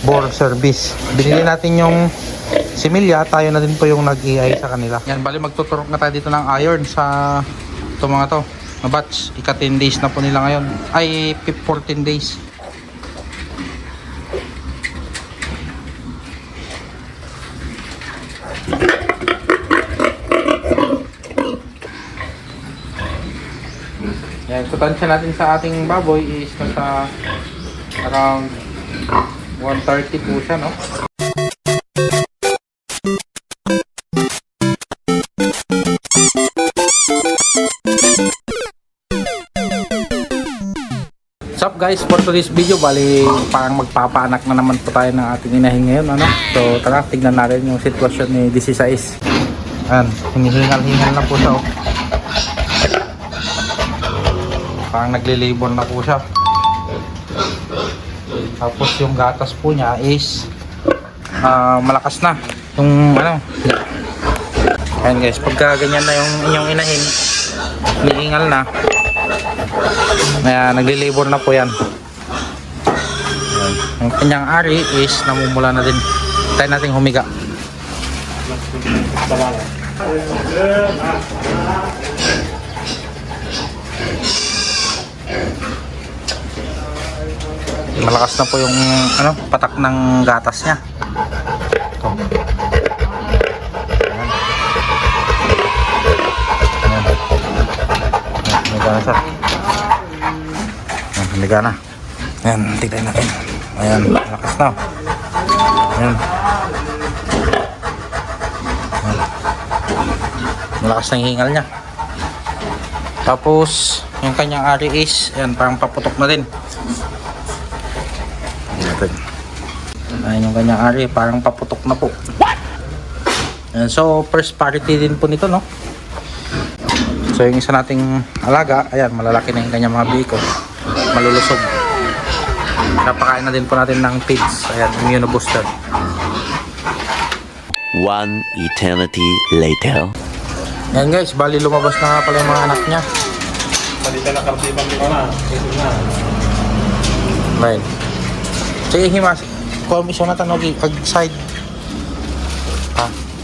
bore service. Binili natin yung similya, tayo na din po yung nag-EI sa kanila. Yan, bali magtuturok na tayo dito ng iron sa ito mga to na batch. Ika 10 days na po nila ngayon. Ay 14 days. Yan, kutansya natin sa ating baboy is nasa around 130 po siya, no? What's up guys, for today's video, bali parang magpapaanak na naman po tayo ng ating inahin ngayon, ano? So tara, tignan natin yung sitwasyon ni DC6. Ayan, hinihingal-hingal na po siya, oh. Parang nagli-labor na po siya. Tapos yung gatas po niya is malakas na yung ano. Ayan guys, pagka ganyan na yung inyong inahin, liingal na, kaya nagli-labor na po yan. Ayan. Yung kanyang ari is namumula na din. Tayo natin humiga. Malakas na po yung ano, patak ng gatas niya. Ito. Humiga na siya. Humiga na. Ayan, tignan natin. Ayan, malakas na. Ayan. Malakas na yung hingal niya. Tapos yung kanyang ari is ayan, parang paputok na din. Ayan yung kanyang ari, parang paputok na po. Ayan, so first parity din po nito, no? So yung isa nating alaga, ayan, malalaki na yung kanyang mga biko, malulusog. Napakain na din po natin ng feeds. Ayan, immunobooster. One eternity later. Ayan guys, bali lumabas na nga pala yung mga anak niya. Salita na kartipan ko na. Ito na. Right. Sige, himas. Kung iso na tanog, ag-side.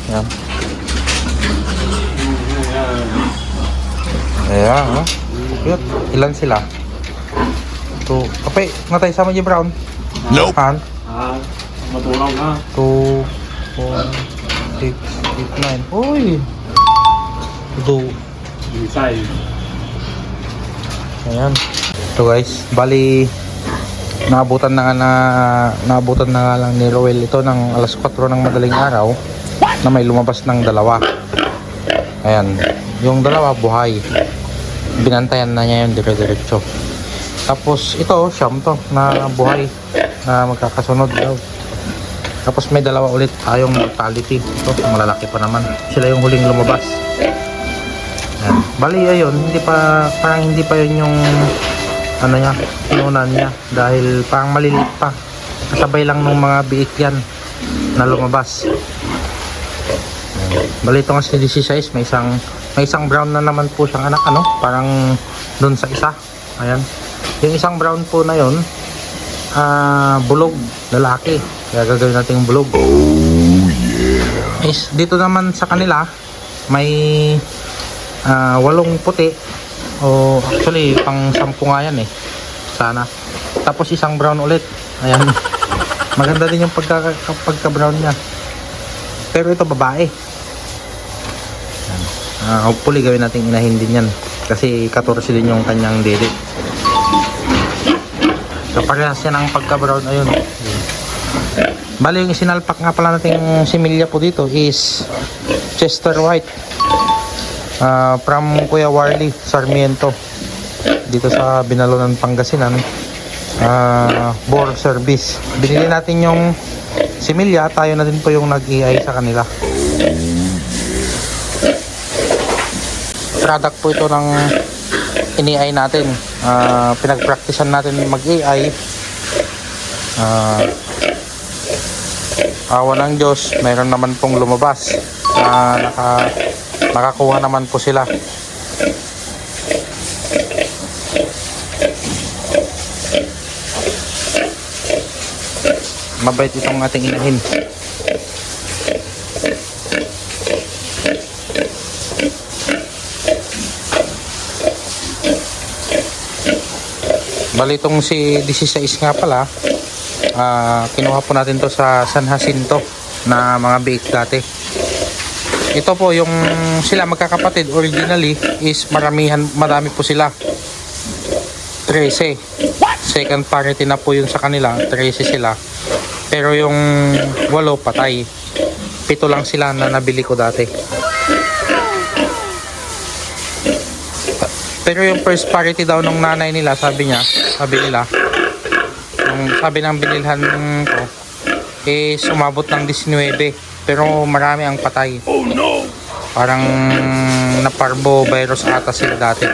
Ayan. Ayan, oh. Cute. Ilan sila? 2. Kapay, natay sama niya brown. Nope. Han? Matulaw na. 2, 4, 6, 8, 9. Uy! 2. Isay. Ayan. Ito guys, bali naabutan na nga lang ni Roel ito ng alas 4 ng madaling araw na may lumabas ng dalawa. Ayan, yung dalawa buhay. Binantayan na niya yung dire-diretso. Tapos ito, siyam to na buhay na magkakasunod daw. Tapos may dalawa ulit tayong mortality. Ito, malalaki pa naman. Sila yung huling lumabas. Ayan. Bali ayun, parang hindi pa yun yung ano niya, inunan niya dahil parang maliliit pa. Kasabay lang ng mga biik yan na lumabas. Ayan. Bali ito nga si DC6, may isang brown na naman po siyang anak, ano, parang dun sa isa. Ayan. Yung isang brown po na yun, bulog, lalaki. Kaya gagawin natin yung bulog. Oh yeah. Is, dito naman sa kanila, may 8 puti. O actually, pang 10 nga yan eh. Sana. Tapos isang brown ulit. Ayan. Maganda din yung pagka-brown niya. Pero ito babae. Hopefully gawin natin inahin din yan. Kasi 14 din yung kanyang dede. Kaparehas yan ang pagka-brown. Ayun. Bali yung isinalpak nga pala natin similya po dito is Chester White. From Kuya Warley Sarmiento dito sa Binalonan, Pangasinan. Bore service. Binili natin yung similya, tayo na din po yung nag-EI sa kanila. Product po ito ng ini-EI natin. Pinag-practicean natin mag-EI. Awa ng Diyos, mayroon naman pong lumabas. Nakakuha naman po sila. Mabait itong ating inahin. Bali itong si 16 nga pala, kinuha po natin to sa San Jacinto na mga biik dati. Ito po yung sila magkakapatid originally is marami po sila. 13. Second parity na po yun sa kanila, 13 sila. Pero yung 8 patay. 7 lang sila na nabili ko dati. Pero yung first parity daw ng nanay nila, sabi nila, yung sabi ng binilhan ko, is umabot ng 19. Pero marami ang patay. Oh no! Parang naparbo virus ata sila dati.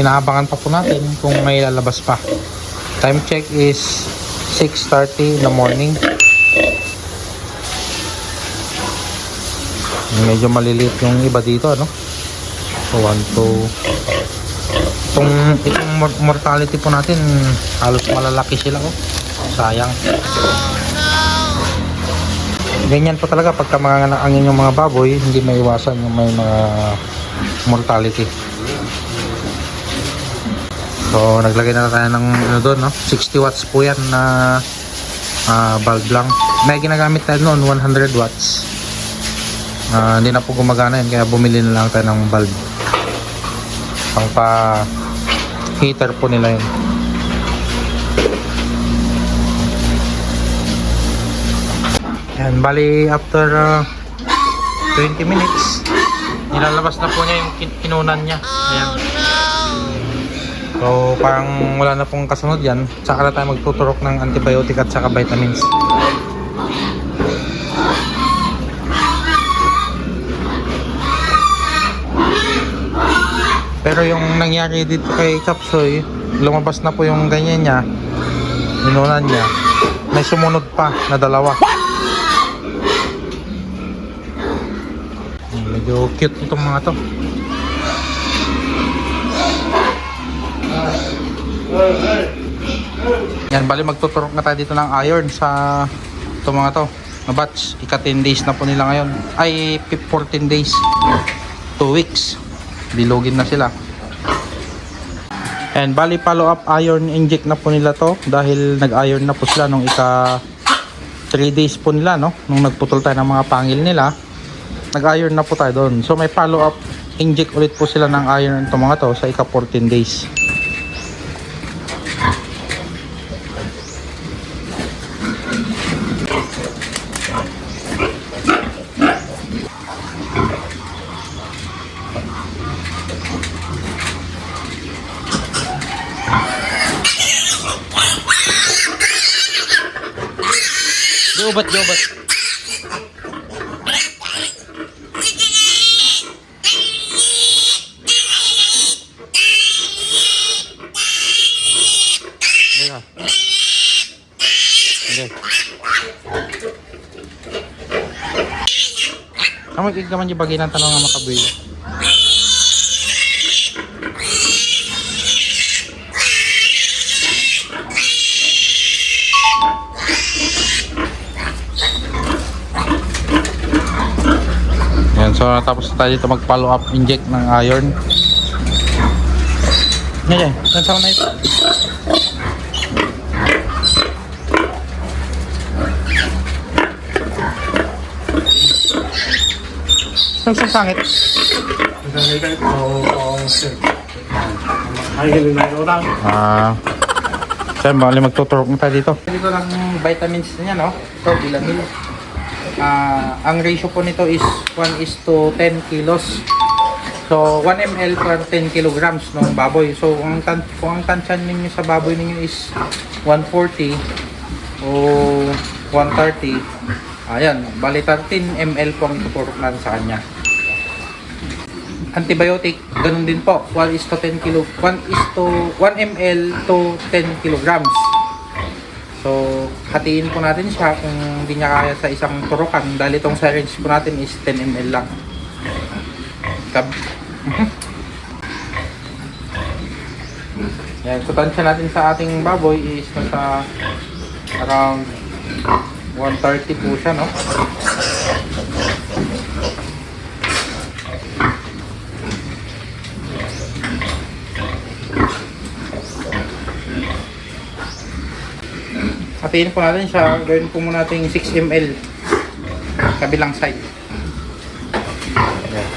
Inaabangan pa po natin kung may lalabas pa. Time check is 6:30 in the morning. Medyo maliliit yung iba dito, ano? So 1, 2. Itong mortality po natin, halos malalaki sila, oh. Sayang. Ganyan po talaga pagka mga ang inyong mga baboy, hindi maiwasan yung may mga mortality. So naglagay na tayo ng ano doon, no? 60 watts po yan na bulb lang. May ginagamit tayo noon 100 watts. Hindi na po gumagana yan, kaya bumili na lang tayo ng bulb. Pang pa heater po nila yun. Yan, bali after 20 minutes nilalabas na po niya yung kinunan niya. Ayan. So parang wala na pong kasunod yan. Saka na tayo magtuturok ng antibiotic at saka vitamins. Pero yung nangyari dito kay Chapsoy, lumabas na po yung ganyan niya, inunan niya. May sumunod pa na 2. Medyo cute itong mga to. Yan, bali magtuturok na tayo dito ng iron sa itong mga to na batch. Ika 10 days na po nila ngayon. Ay 14 days, 2 weeks. Bilogin na sila. And bali follow up iron inject na po nila to dahil nag-iron na po sila nung ika 3 days po nila, no? Nung nagputol tayo ng mga pangil nila, nag-iron na po tayo doon. So may follow up inject ulit po sila ng iron itong mga to sa ika 14 days. Jobat. Okay. Kamu kikaman yung bagay ng tanong nga makabuyo. Yan, so natapos tayo dito mag follow up inject ng iron. Ngayon, saan na ito? Sangit. Saan bali magtuturok na tayo dito? Dito lang vitamins niya, no? So, Bilamil. Ang ratio po nito is 1:10 kilos. So 1 ml per 10 kilograms ng baboy. So kung ang tansyan ninyo sa baboy ninyo is 140 o 130, ayan, bali 13 ml po ang ituturok natin sa kanya. Antibiotic, ganun din po, 1:10 kilo, 1 ml to 10 kilograms. So, hatiin po natin siya kung hindi niya kaya sa isang turukan dahil itong syringe po natin is 10 ml lang. Yan, kutansya natin sa ating baboy is nasa around 130 po siya, no? Hatiin po natin siya, gawin po muna natin 6 ml kabilang side. Yan.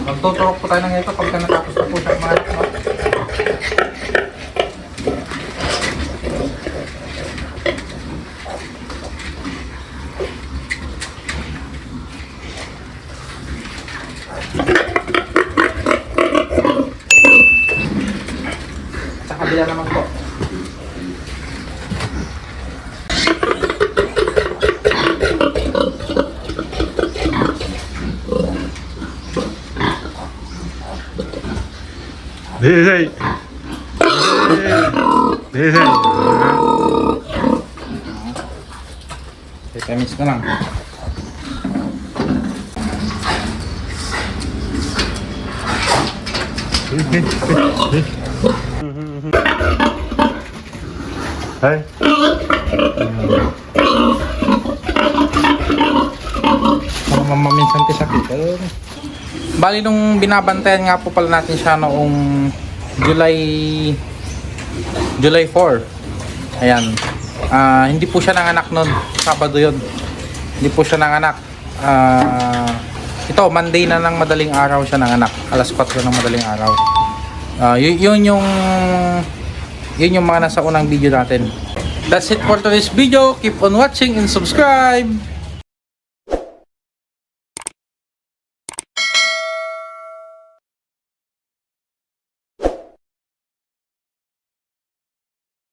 Magtuturok po tayo ng ito pagka natapos na po siya mga anak, no? Sa kabila naman po. Desay. Desay. Okay, mix na lang. Hey. Minsan sakit. Bali nung binabantayan nga po pala natin siya noong July 4. Ayan. Hindi po siya nanganak noon. Sabado yun. Hindi po siya nanganak. Ito, Monday na ng madaling araw siya nanganak. Alas 4 ng madaling araw. Yun yung mga nasa unang video natin. That's it for today's video. Keep on watching and subscribe.